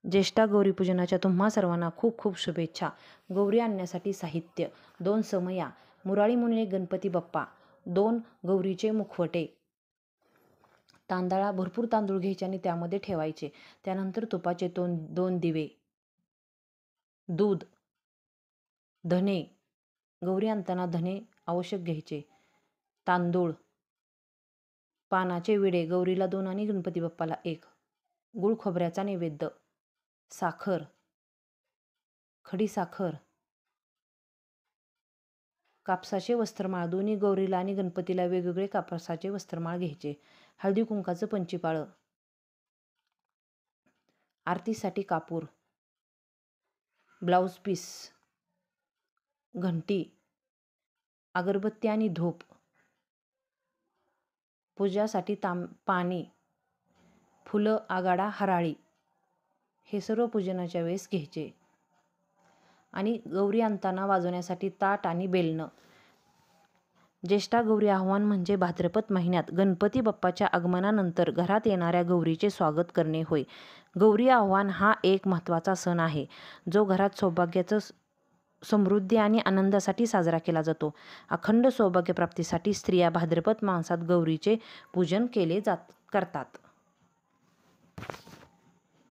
ज्येष्ठा गौरी पूजनाच्या तुम्हा सर्वांना खूप खूप शुभेच्छा. गौरी आणण्यासाठी साहित्य: 2 समया, मुराळी मुनीने गणपती बाप्पा, 2 गौरीचे मुखवटे. भरपूर तांदूळ घ्यायचे आणि त्यामध्ये ठेवायचे. त्यानंतर तुपाचे 2 दिवे, दूध, धने. गौरी आणताना धने आवश्यक घ्यायचे. तांदूळ, पानाचे विडे, गौरीला 2 आणि गणपती बाप्पाला 1. गुळ खोबऱ्याचा नैवेद्य, साखर, खडी साखर, कापसाचे वस्त्रमाळ. दोन्ही गौरीला आणि गणपतीला वेगवेगळे कापसाचे वस्त्रमाळ घ्यायचे. हळदी कुंकाचं पंचीपाळं, आरतीसाठी कापूर, ब्लाऊज पीस, घंटी, अगरबत्ती आणि धूप, पूजासाठी पाणी, फुलं, आगाडा, हराळी. हे सर्व पूजनाच्या वेळेस घ्यायचे. आणि गौरी आणताना वाजवण्यासाठी ताट आणि बेलणं. ज्येष्ठा गौरी आव्हान म्हणजे भाद्रपद महिन्यात गणपती बाप्पाच्या आगमनानंतर घरात येणाऱ्या गौरीचे स्वागत करणे होय. गौरी आव्हान हा एक महत्त्वाचा सण आहे, जो घरात सौभाग्याचं, समृद्धी आणि आनंदासाठी साजरा केला जातो. अखंड सौभाग्यप्राप्तीसाठी स्त्रिया भाद्रपद मासात गौरीचे पूजन करतात.